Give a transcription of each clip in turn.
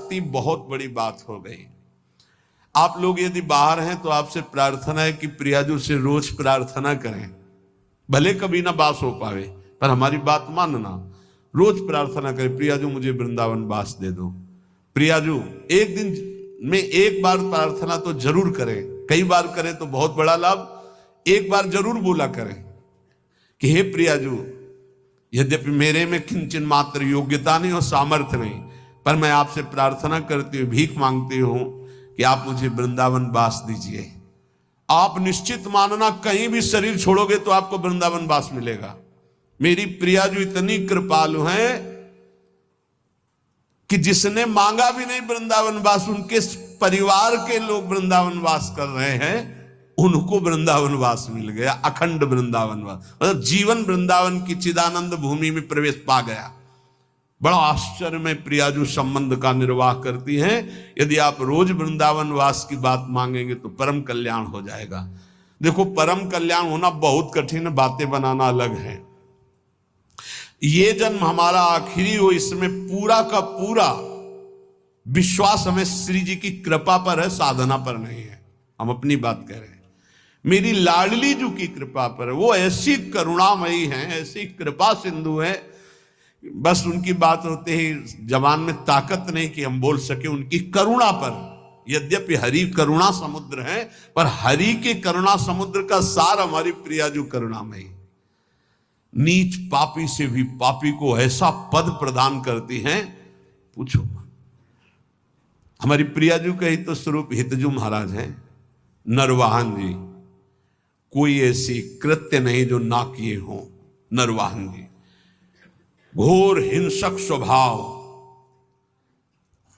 शक्ति बहुत बड़ी बात हो गई। आप लोग यदि बाहर हैं तो आपसे प्रार्थना है कि प्रियाजू से रोज प्रार्थना करें, भले कभी ना बास हो पावे पर हमारी बात मानना, रोज प्रार्थना करें, प्रियाजू मुझे वृंदावन वास दे दो। प्रियाजू एक दिन में एक बार प्रार्थना तो जरूर करें, कई बार करें तो बहुत बड़ा लाभ, एक बार जरूर बोला करें कि हे प्रियाजू, यद्यपि मेरे में किंचन मात्र योग्यता नहीं और सामर्थ्य नहीं, पर मैं आपसे प्रार्थना करती हूँ, भीख मांगती हूं कि आप मुझे वृंदावन वास दीजिए। आप निश्चित मानना कहीं भी शरीर छोड़ोगे तो आपको वृंदावन वास मिलेगा। मेरी प्रियाजू इतनी कृपालु हैं कि जिसने मांगा भी नहीं वृंदावन वास, उनके परिवार के लोग वृंदावन वास कर रहे हैं, उनको वृंदावन वास मिल गया, अखंड वृंदावन वास, मतलब जीवन वृंदावन की चिदानंद भूमि में प्रवेश पा गया। बड़ा आश्चर्य में प्रियाजू संबंध का निर्वाह करती हैं। यदि आप रोज वृंदावन वास की बात मांगेंगे तो परम कल्याण हो जाएगा। देखो, परम कल्याण होना बहुत कठिन, बातें बनाना अलग है। ये जन्म हमारा आखिरी हो, इसमें पूरा का पूरा विश्वास हमें श्री जी की कृपा पर है, साधना पर नहीं है। हम अपनी बात कह रहे हैं, मेरी लाडली जू की कृपा पर है। वो ऐसी करुणामयी हैं, ऐसी कृपा सिंधु है, बस उनकी बात होते ही जबान में ताकत नहीं कि हम बोल सके उनकी करुणा पर। यद्यपि हरि करुणा समुद्र है, पर हरि के करुणा समुद्र का सार हमारी प्रियाजू करुणामयी। नीच पापी से भी पापी को ऐसा पद प्रदान करती हैं, पूछो। हमारी प्रियाजू का ही तो स्वरूप हितजू महाराज हैं, नरवाहन जी। कोई ऐसी कृत्य नहीं जो ना किए हो। नरवाहन जी घोर हिंसक स्वभाव,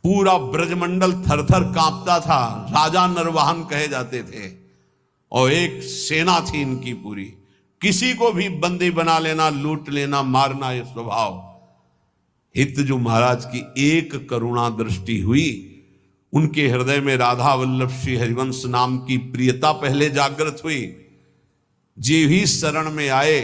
पूरा ब्रजमंडल थरथर कांपता था, राजा नरवाहन कहे जाते थे, और एक सेना थी इनकी पूरी। किसी को भी बंदी बना लेना, लूट लेना, मारना, ये स्वभाव। हितजू महाराज की एक करुणा दृष्टि हुई, उनके हृदय में राधा वल्लभ श्री हरिवंश नाम की प्रियता पहले जागृत हुई। जे ही शरण में आए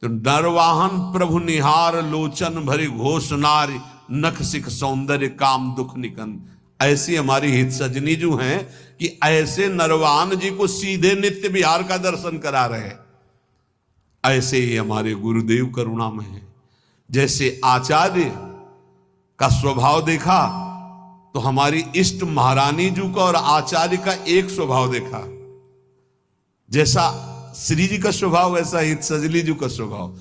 तो नरवाहन प्रभु निहार, लोचन भरी घोष नारी, नख सिख सौंदर्य काम दुख निकंद। ऐसी हमारी हित सजनी जो हैं कि ऐसे नरवाहन जी को सीधे नित्य विहार का दर्शन करा रहे हैं। ऐसे ही हमारे गुरुदेव करुणा में है। जैसे आचार्य का स्वभाव देखा तो हमारी इष्ट महारानी जी का और आचार्य का एक स्वभाव देखा। जैसा श्री जी का स्वभाव वैसा हित सजनी जी का स्वभाव,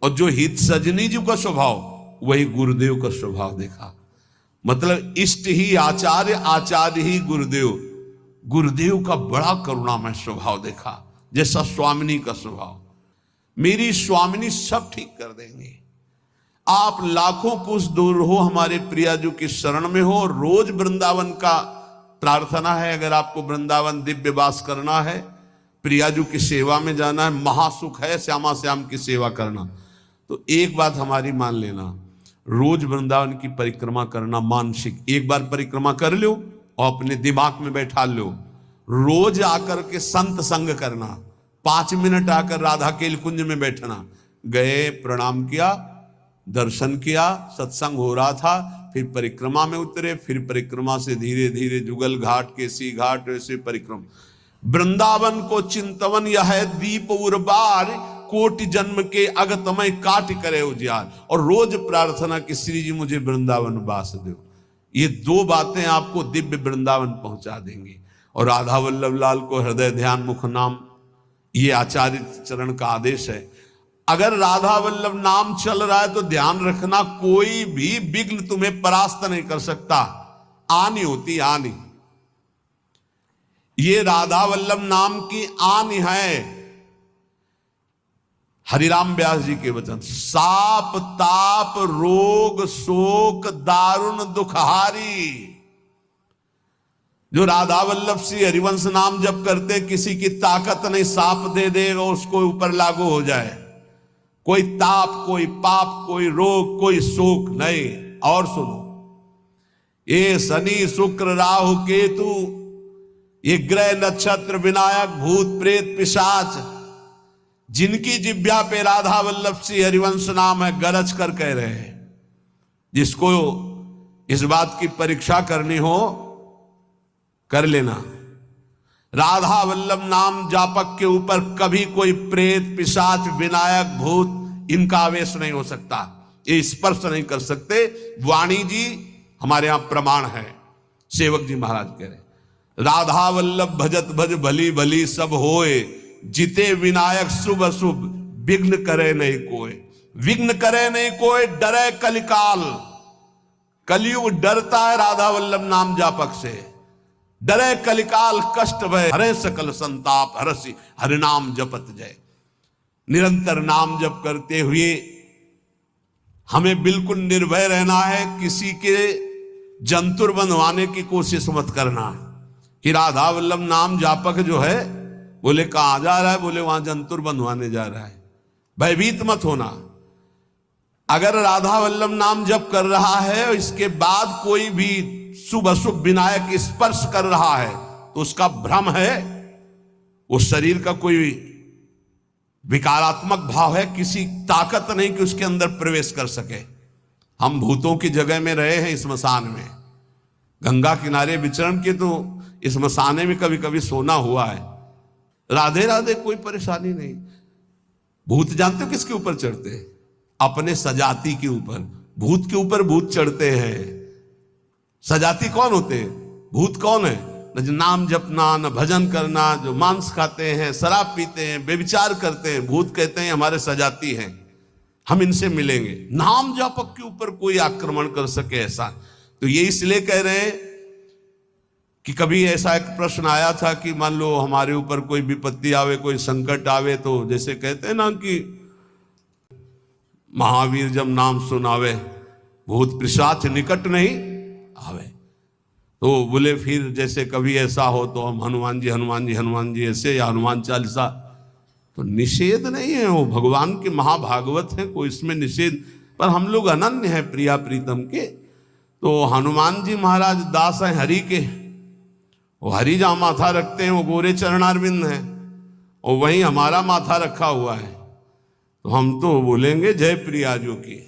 और जो हित सजनी जी का स्वभाव वही गुरुदेव का स्वभाव देखा। मतलब इष्ट ही आचार्य, आचार्य ही गुरुदेव। गुरुदेव का बड़ा करुणामय स्वभाव देखा, जैसा स्वामिनी का स्वभाव। मेरी स्वामिनी सब ठीक कर देंगे। आप लाखों कोस दूर हो, हमारे प्रियाजू की शरण में हो, रोज वृंदावन का प्रार्थना है। अगर आपको वृंदावन दिव्य वास करना है, प्रियाजू की सेवा में जाना है, महासुख है श्यामा श्याम की सेवा करना, तो एक बात हमारी मान लेना, रोज वृंदावन की परिक्रमा करना मानसिक। एक बार परिक्रमा कर लो और अपने दिमाग में बैठा लो, रोज आकर के संत संग करना, 5 मिनट आकर राधा केल कुंज में बैठना। गए, प्रणाम किया, दर्शन किया, सत्संग हो रहा था, फिर परिक्रमा में उतरे, फिर परिक्रमा से धीरे धीरे जुगल घाट, केसी घाट, ऐसे परिक्रमा। वृंदावन को चिंतवन यह है दीप उर्बार, कोटि जन्म के अगतमय काट करे उजियार। और रोज प्रार्थना कि श्री जी मुझे वृंदावन वास दो। ये 2 बातें आपको दिव्य वृंदावन पहुंचा देंगी। और राधा वल्लभ लाल को हृदय ध्यान मुख नाम, ये आचार्य चरण का आदेश है। अगर राधा वल्लभ नाम चल रहा है तो ध्यान रखना, कोई भी विघ्न तुम्हें परास्त नहीं कर सकता। आनी होती आनी, ये राधा वल्लभ नाम की आन है। हरिराम व्यास जी के वचन, साप ताप रोग शोक दारुण दुखहारी। जो राधा वल्लभ श्री हरिवंश नाम जप करते, किसी की ताकत नहीं, साप दे देगा उसको ऊपर लागू हो जाए। कोई ताप, कोई पाप, कोई रोग, कोई शोक नहीं। और सुनो, ये शनि शुक्र राहु केतु, ये ग्रह नक्षत्र विनायक भूत प्रेत पिशाच, जिनकी जिब्या पे राधा वल्लभ श्री हरिवंश नाम है, गरज कर कह रहे हैं। जिसको इस बात की परीक्षा करनी हो कर लेना। राधा वल्लभ नाम जापक के ऊपर कभी कोई प्रेत, पिशाच, विनायक, भूत इनका आवेश नहीं हो सकता, ये स्पर्श नहीं कर सकते। वाणी जी हमारे यहां प्रमाण है। सेवक जी महाराज कह रहे राधा वल्लभ भजत भज भली भली सब होए, जिते विनायक शुभ अशुभ विघ्न करे नहीं कोई। विघ्न करे नहीं कोई, डरे कलिकाल। कलयुग डरता है राधा वल्लभ नाम जापक से। डरे कलिकाल कष्ट भय, हरे सकल संताप हरसि हरिनाम जपत जय। निरंतर नाम जप करते हुए हमें बिल्कुल निर्भय रहना है, किसी के जंतुर बंधवाने की कोशिश मत करना कि राधा वल्लभ नाम जापक जो है बोले कहां जा रहा है, बोले वहां जंतुर बंधवाने जा रहा है। भयभीत मत होना। अगर राधा वल्लभ नाम जप कर रहा है और इसके बाद कोई भी शुभ अशुभ विनायक स्पर्श कर रहा है तो उसका भ्रम है, वो शरीर का कोई विकारात्मक भाव है, किसी ताकत नहीं कि उसके अंदर प्रवेश कर सके। हम भूतों की जगह में रहे हैं, स्मशान में, गंगा किनारे विचरण के, तो स्मशाने में कभी कभी सोना हुआ है। राधे राधे, कोई परेशानी नहीं। भूत जानते हो किसके ऊपर चढ़ते हैं? अपने सजाती के ऊपर। भूत के ऊपर भूत चढ़ते हैं। सजाती कौन होते हैं? भूत कौन है? न जो नाम जपना, न भजन करना, जो मांस खाते हैं, शराब पीते हैं, व्यभिचार करते हैं, भूत कहते हैं हमारे सजाती हैं, हम इनसे मिलेंगे। नाम जापक के ऊपर कोई आक्रमण कर सके ऐसा, तो ये इसलिए कह रहे हैं कि कभी ऐसा एक प्रश्न आया था कि मान लो हमारे ऊपर कोई विपत्ति आवे, कोई संकट आवे, तो जैसे कहते हैं ना कि महावीर जब नाम सुनावे भूत पिशाच निकट नहीं आवे, तो बोले फिर जैसे कभी ऐसा हो तो हम हनुमान जी हनुमान जी हनुमान जी ऐसे, या हनुमान चालीसा, तो निषेध नहीं है, वो भगवान के महाभागवत हैं, कोई इसमें निषेध, पर हम लोग अनन्य हैं प्रिया प्रीतम के। तो हनुमान जी महाराज दास हैं हरि के, वो हरि जहाँ माथा रखते हैं वो गोरे चरणारविंद हैं, और वहीं हमारा माथा रखा हुआ है, तो हम तो बोलेंगे जय प्रियाजू की।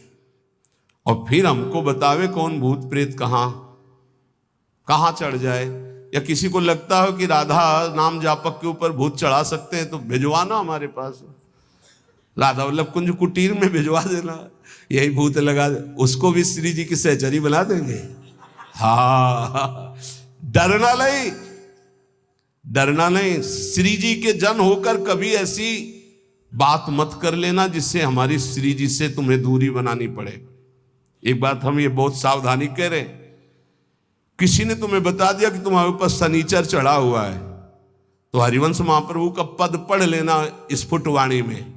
और फिर हमको बतावे कौन भूत प्रेत कहाँ चढ़ जाए। या किसी को लगता हो कि राधा नाम जापक के ऊपर भूत चढ़ा सकते हैं तो भिजवाना हमारे पास, राधा वल्लभ कुंज कुटीर में भिजवा देना, यही भूत लगा दे, उसको भी श्री जी की सहचरी बना देंगे। हाँ, डरना नहीं, डरना नहीं। श्री जी के जन होकर कभी ऐसी बात मत कर लेना जिससे हमारी श्री जी से तुम्हें दूरी बनानी पड़े। एक बात हम ये बहुत सावधानी कह रहे हैं, किसी ने तुम्हें बता दिया कि तुम्हारे ऊपर शनिचर चढ़ा हुआ है, तो हरिवंश महाप्रभु का पद पढ़ लेना स्फुटवाणी में,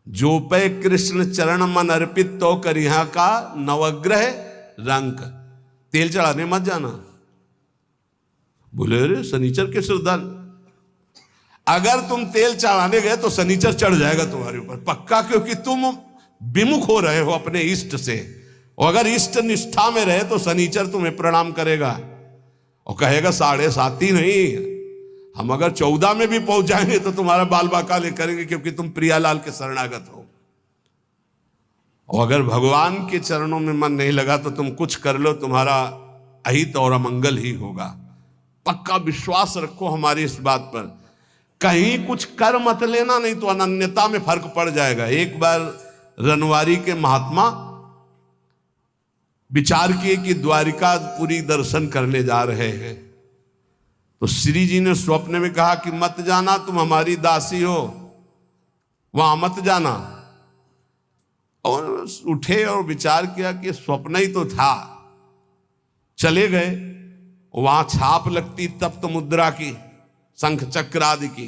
जो पे कृष्ण चरण मन अर्पित तो करिहा का नवग्रह रंक। तेल चढ़ाने मत जाना। बोले अरे शनिचर के श्रद्धा, अगर तुम तेल चढ़ाने गए तो शनिचर चढ़ जाएगा तुम्हारे ऊपर पक्का, क्योंकि तुम विमुख हो रहे हो अपने इष्ट से, और अगर इष्ट निष्ठा में रहे तो शनिचर तुम्हें प्रणाम करेगा और कहेगा 7.5 नहीं, हम अगर 14 में भी पहुंच जाएंगे तो तुम्हारा बाल बाका ले करेंगे, क्योंकि तुम प्रियालाल के शरणागत हो। और अगर भगवान के चरणों में मन नहीं लगा तो तुम कुछ कर लो, तुम्हारा अहित और अमंगल ही होगा। पक्का विश्वास रखो हमारी इस बात पर, कहीं कुछ कर मत लेना, नहीं तो अनन्यता में फर्क पड़ जाएगा। एक बार रनवारी के महात्मा विचार किए कि द्वारिकापुरी दर्शन करने जा रहे हैं, तो श्री जी ने स्वप्न में कहा कि मत जाना, तुम हमारी दासी हो, वहां मत जाना। और उठे और विचार किया कि स्वप्न ही तो था, चले गए। वहां छाप लगती तप्त मुद्रा की, शंख चक्र आदि की,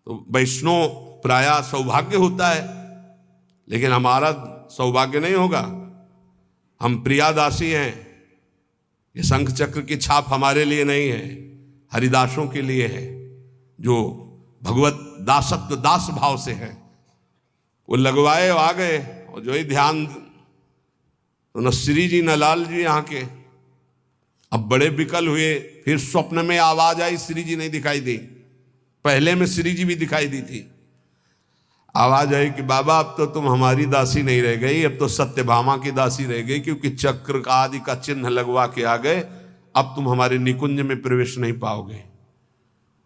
तो वैष्णव प्रायः सौभाग्य होता है, लेकिन हमारा सौभाग्य नहीं होगा, हम प्रियादासी हैं। ये शंख चक्र की छाप हमारे लिए नहीं है, हरिदासों के लिए है, जो भगवत दासत्व दास भाव से है। वो लगवाए आ गए, और जो ही ध्यान, तो न श्री जी न लाल जी यहाँ के। अब बड़े विकल हुए, फिर स्वप्न में आवाज आई, श्री जी नहीं दिखाई दी, पहले में श्री जी भी दिखाई दी थी। आवाज आई कि बाबा अब तो तुम हमारी दासी नहीं रह गई, अब तो सत्यभामा की दासी रह गई, क्योंकि चक्र का आदि का चिन्ह लगवा के आ गए, अब तुम हमारे निकुंज में प्रवेश नहीं पाओगे।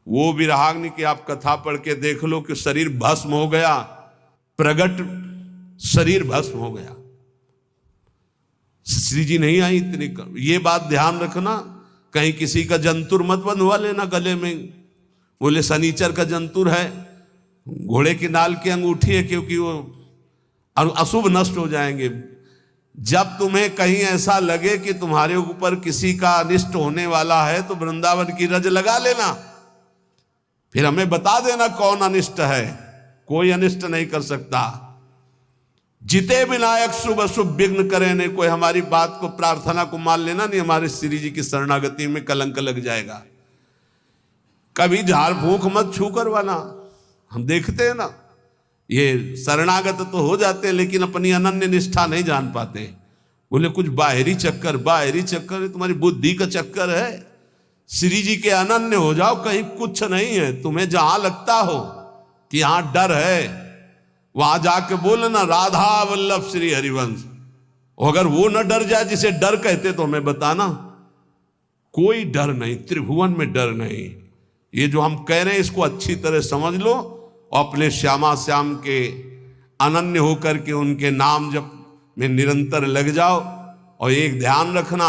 वो विराग्नि की आप कथा पढ़ के देख लो कि शरीर भस्म हो गया, प्रगट शरीर भस्म हो गया। श्री जी नहीं आई इतनी। ये बात ध्यान रखना, कहीं किसी का जंतुर मत बंधवा लेना गले में। बोले शनिचर का जंतुर है, घोड़े की नाल की अंगूठी है, क्योंकि वो अशुभ नष्ट हो जाएंगे। जब तुम्हें कहीं ऐसा लगे कि तुम्हारे ऊपर किसी का अनिष्ट होने वाला है तो वृंदावन की रज लगा लेना, फिर हमें बता देना कौन अनिष्ट है। कोई अनिष्ट नहीं कर सकता। जिते विनायक शुभ अशुभ विघ्न करे नहीं। कोई हमारी बात को, प्रार्थना को मान लेना नहीं, हमारे श्री जी की शरणागति में कलंक लग जाएगा। कभी झाड़ फूंक मत छू करवाना। हम देखते हैं ना, ये शरणागत तो हो जाते हैं लेकिन अपनी अनन्य निष्ठा नहीं जान पाते। बोले कुछ बाहरी चक्कर, बाहरी चक्कर है तुम्हारी बुद्धि का चक्कर है। श्री जी के अनन्य हो जाओ, कहीं कुछ नहीं है। तुम्हें जहां लगता हो कि यहां डर है, वहां जाके बोलना राधा वल्लभ श्री हरिवंश। अगर वो न डर जाए जिसे डर कहते तो हमें बताना। कोई डर नहीं, त्रिभुवन में डर नहीं। ये जो हम कह रहे हैं इसको अच्छी तरह समझ लो और अपने श्यामा श्याम के अनन्य होकर के उनके नाम जप में निरंतर लग जाओ। और एक ध्यान रखना,